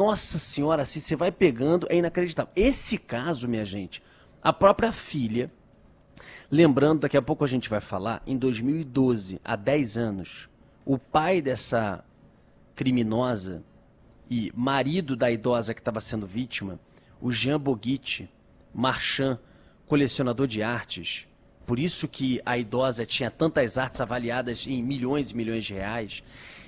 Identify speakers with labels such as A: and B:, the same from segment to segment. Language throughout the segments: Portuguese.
A: Nossa senhora, assim, você vai pegando, é inacreditável. Esse caso, minha gente, a própria filha, lembrando, daqui a pouco a gente vai falar, em 2012, há 10 anos, o pai dessa criminosa e marido da idosa que estava sendo vítima, o Jean Boguiche, marchand, colecionador de artes, por isso que a idosa tinha tantas artes avaliadas em milhões e milhões de reais,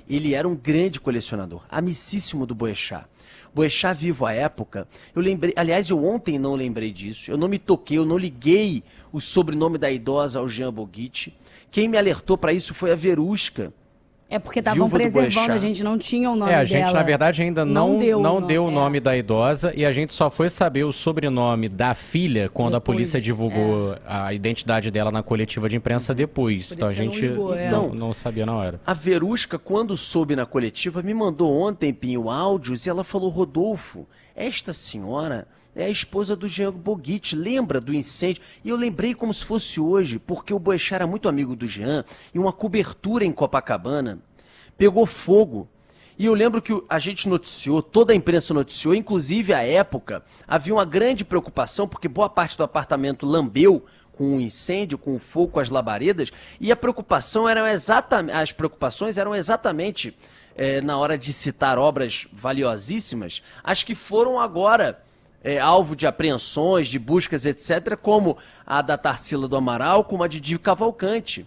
A: ele era um grande colecionador, amicíssimo do Boechat. Boechat vivo à época, eu lembrei, aliás, eu ontem não lembrei disso, eu não me toquei, eu não liguei o sobrenome da idosa ao Jean Boguiche. Quem me alertou para isso foi a Verusca.
B: É porque estavam preservando, a gente não tinha o nome dela.
C: A gente, na verdade, ainda não deu o nome da idosa e a gente só foi saber o sobrenome da filha quando a polícia divulgou a identidade dela na coletiva de imprensa depois. Então a gente não sabia na hora.
A: A Verusca, quando soube na coletiva, me mandou ontem, Pinho, áudios e ela falou, Rodolfo, esta senhora é a esposa do Jean Boguiche, lembra do incêndio? E eu lembrei como se fosse hoje, porque o Boechat era muito amigo do Jean, e uma cobertura em Copacabana pegou fogo. E eu lembro que a gente noticiou, toda a imprensa noticiou, inclusive à época, havia uma grande preocupação, porque boa parte do apartamento lambeu com o incêndio, com o fogo, com as labaredas, e a preocupação era as preocupações eram exatamente na hora de citar obras valiosíssimas, as que foram agora alvo de apreensões, de buscas, etc., como a da Tarsila do Amaral, como a de Di Cavalcante.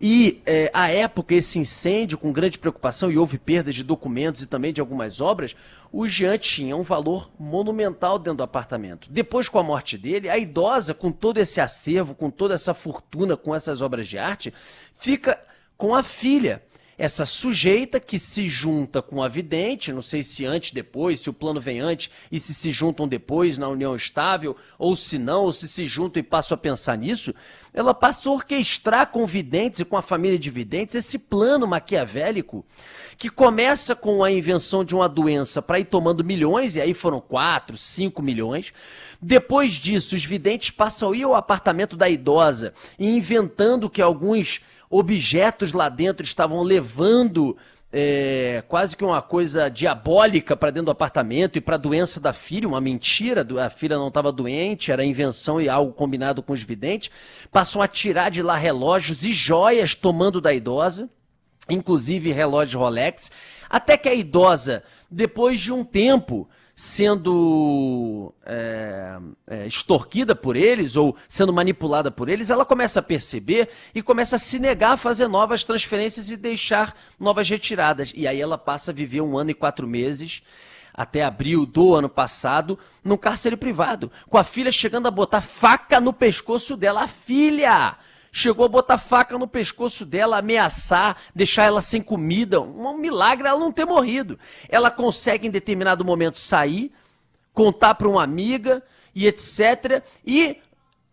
A: E, à época, esse incêndio, com grande preocupação, e houve perdas de documentos e também de algumas obras, o Jean tinha um valor monumental dentro do apartamento. Depois, com a morte dele, a idosa, com todo esse acervo, com toda essa fortuna, com essas obras de arte, fica com a filha. Essa sujeita que se junta com a vidente, não sei se antes, depois, se o plano vem antes e se juntam depois na união estável, ou se não, ou se juntam e passam a pensar nisso, ela passa a orquestrar com videntes e com a família de videntes esse plano maquiavélico que começa com a invenção de uma doença para ir tomando milhões, e aí foram 4, 5 milhões. Depois disso, os videntes passam a ir ao apartamento da idosa e inventando que alguns objetos lá dentro estavam levando quase que uma coisa diabólica para dentro do apartamento e para a doença da filha, uma mentira, a filha não estava doente, era invenção e algo combinado com os videntes. Passam a tirar de lá relógios e joias tomando da idosa, inclusive relógio Rolex, até que a idosa, depois de um tempo sendo extorquida por eles ou sendo manipulada por eles, ela começa a perceber e começa a se negar a fazer novas transferências e deixar novas retiradas. E aí ela passa a viver 1 ano e 4 meses, até abril do ano passado, num cárcere privado, com a filha chegando a botar faca no pescoço dela. A filha chegou a botar faca no pescoço dela, ameaçar, deixar ela sem comida. Um milagre ela não ter morrido. Ela consegue em determinado momento sair, contar para uma amiga e etc. E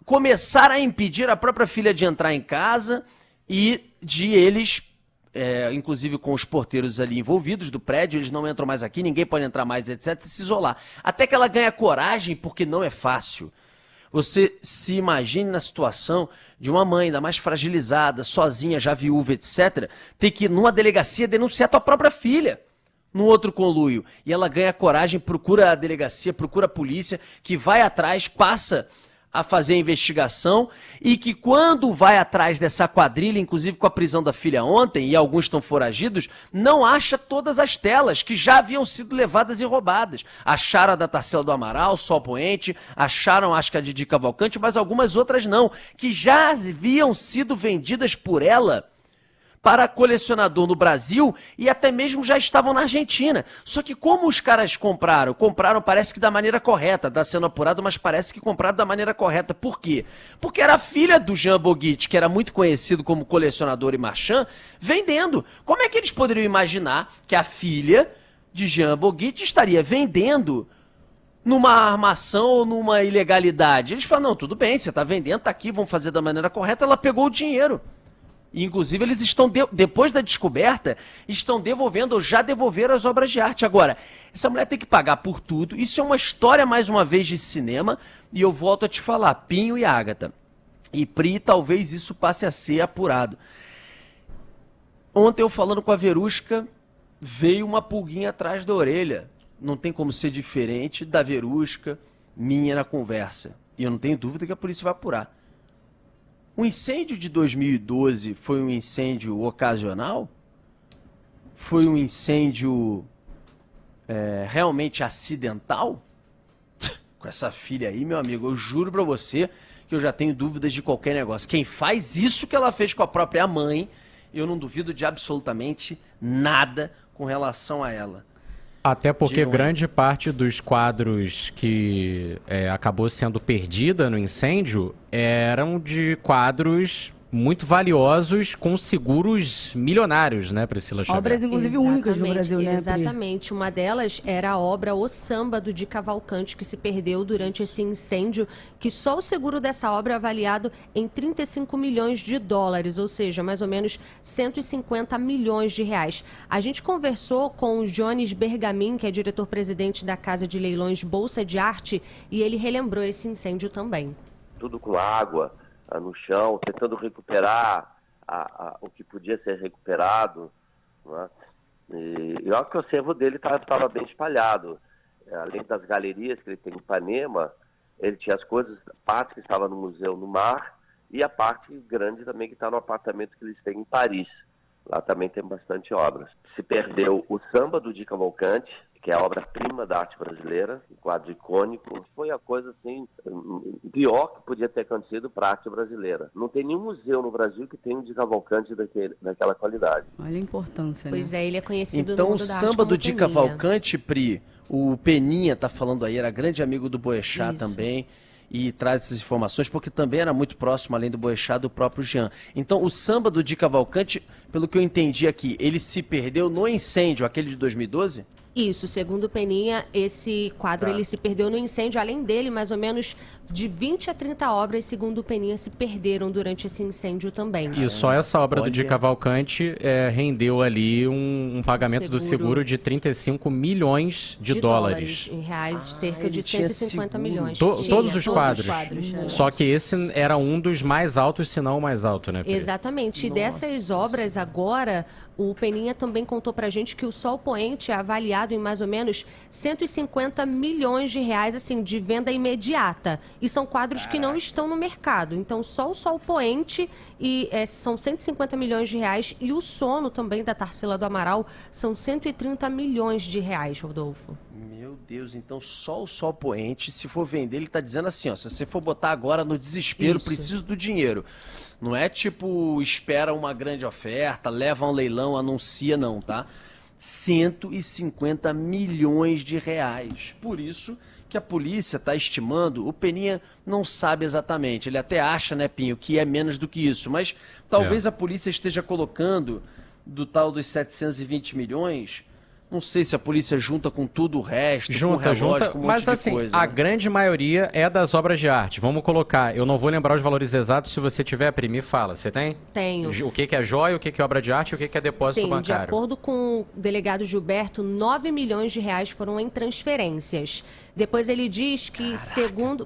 A: começar a impedir a própria filha de entrar em casa e de eles, inclusive com os porteiros ali envolvidos do prédio, eles não entram mais aqui, ninguém pode entrar mais, etc. Se isolar. Até que ela ganha coragem, porque não é fácil. Você se imagine na situação de uma mãe, ainda mais fragilizada, sozinha, já viúva, etc., ter que ir numa delegacia denunciar a tua própria filha, num outro conluio. E ela ganha coragem, procura a delegacia, procura a polícia, que vai atrás, passa a fazer a investigação e que quando vai atrás dessa quadrilha, inclusive com a prisão da filha ontem, e alguns estão foragidos, não acha todas as telas que já haviam sido levadas e roubadas. Acharam a da Tarsila do Amaral, Sol Poente, acharam acho que a de Di Cavalcante, mas algumas outras não, que já haviam sido vendidas por ela para colecionador no Brasil e até mesmo já estavam na Argentina. Só que como os caras compraram parece que da maneira correta, está sendo apurado, mas parece que compraram da maneira correta. Por quê? Porque era a filha do Jean Boguiche, que era muito conhecido como colecionador e marchand, vendendo. Como é que eles poderiam imaginar que a filha de Jean Boguiche estaria vendendo numa armação ou numa ilegalidade? Eles falam, não, tudo bem, você está vendendo, está aqui, vamos fazer da maneira correta. Ela pegou o dinheiro. E, inclusive, eles estão, depois da descoberta, estão devolvendo ou já devolveram as obras de arte. Agora, essa mulher tem que pagar por tudo. Isso é uma história, mais uma vez, de cinema. E eu volto a te falar, Pinho e Ágata. E Pri, talvez isso passe a ser apurado. Ontem, eu falando com a Verusca, veio uma pulguinha atrás da orelha. não tem como ser diferente da Verusca, minha na conversa. E eu não tenho dúvida que a polícia vai apurar. O incêndio de 2012 foi um incêndio ocasional? Foi um incêndio realmente acidental? Com essa filha aí, meu amigo, eu juro pra você que eu já tenho dúvidas de qualquer negócio. Quem faz isso que ela fez com a própria mãe, eu não duvido de absolutamente nada com relação a ela.
C: Até porque grande parte dos quadros que acabou sendo perdida no incêndio eram de quadros muito valiosos com seguros milionários, né, Priscila Xavier?
B: Obras, inclusive, únicas no Brasil, né,
D: Exatamente. Uma delas era a obra O Samba, do Di Cavalcanti, que se perdeu durante esse incêndio, que só o seguro dessa obra é avaliado em 35 milhões de dólares, ou seja, mais ou menos 150 milhões de reais. A gente conversou com o Jones Bergamin, que é diretor-presidente da Casa de Leilões Bolsa de Arte, e ele relembrou esse incêndio também.
E: Tudo com água no chão, tentando recuperar o que podia ser recuperado, né? E eu acho que o acervo dele estava bem espalhado. Além das galerias que ele tem em Ipanema, ele tinha as coisas, a parte que estava no Museu no Mar e a parte grande também que está no apartamento que eles têm em Paris. Lá também tem bastante obras. Se perdeu o Samba, do Di Cavalcanti, que é a obra-prima da arte brasileira, um quadro icônico. Foi a coisa assim, pior que podia ter acontecido para a arte brasileira. Não tem nenhum museu no Brasil que tenha um Di Cavalcanti daquela qualidade.
B: Olha a importância, né?
D: Pois é, ele é conhecido
A: então,
D: no mundo da arte
A: como Samba do
D: Di
A: Cavalcanti, Pri, o Peninha tá falando aí, era grande amigo do Boechat também, e traz essas informações, porque também era muito próximo, além do Boechat, do próprio Jean. Então, o Samba do Di Cavalcanti, pelo que eu entendi aqui, ele se perdeu no incêndio, aquele de 2012?
D: Isso, segundo o Peninha, esse quadro ele se perdeu no incêndio. Além dele, mais ou menos de 20 a 30 obras, segundo o Peninha, se perderam durante esse incêndio também.
C: E só essa obra do Di Cavalcanti rendeu ali um pagamento do seguro de 35 milhões de dólares.
D: Em reais, cerca de 150 milhões.
C: Todos os quadros. Só que esse era um dos mais altos, se não o mais alto, né, Pedro?
D: Exatamente. E dessas obras agora, o Peninha também contou pra gente que o Sol Poente é avaliado em mais ou menos 150 milhões de reais, assim, de venda imediata. E são quadros que não estão no mercado. Então, só o Sol Poente são 150 milhões de reais. E o Sono também, da Tarsila do Amaral, são 130 milhões de reais, Rodolfo.
A: Meu Deus, então só o Sol Poente, se for vender, ele tá dizendo assim, ó, se você for botar agora no desespero, preciso do dinheiro. Não é tipo, espera uma grande oferta, leva um leilão, anuncia, não, tá? 150 milhões de reais. Por isso que a polícia está estimando, o Peninha não sabe exatamente, ele até acha, né, Pinho, que é menos do que isso, mas talvez a polícia esteja colocando do tal dos 720 milhões... Não sei se a polícia junta com tudo o resto, com relógio, com um monte de coisa.
C: A grande maioria é das obras de arte. Vamos colocar, eu não vou lembrar os valores exatos, se você tiver, Pri, me fala. Você tem?
D: Tenho.
C: O que é joia, o que é obra de arte e o que é depósito bancário?
D: De acordo com o delegado Gilberto, 9 milhões de reais foram em transferências. Depois ele diz que, segundo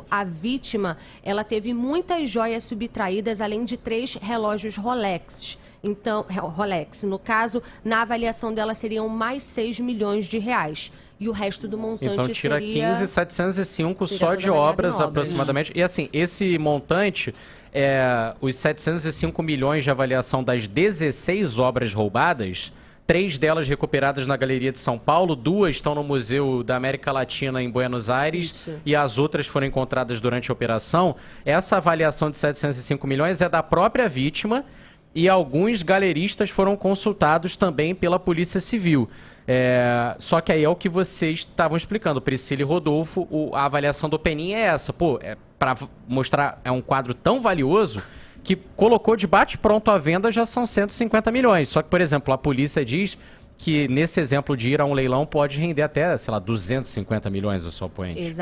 D: a vítima, ela teve muitas joias subtraídas, além de 3 relógios Rolex. Então, Rolex, no caso, na avaliação dela seriam mais 6 milhões de reais. E o resto do montante
C: então, tira
D: seria...
C: 15.705 só de obras, aproximadamente. E assim, esse montante, os 705 milhões de avaliação das 16 obras roubadas, 3 delas recuperadas na Galeria de São Paulo, 2 estão no Museu da América Latina em Buenos Aires e as outras foram encontradas durante a operação. Essa avaliação de 705 milhões é da própria vítima e alguns galeristas foram consultados também pela Polícia Civil. Só que aí é o que vocês estavam explicando, Priscila e Rodolfo, a avaliação do Peninha é essa. Para mostrar, é um quadro tão valioso que colocou de bate-pronto à venda já são 150 milhões. Só que, por exemplo, a polícia diz que nesse exemplo de ir a um leilão pode render até, sei lá, 250 milhões o Sol Poente.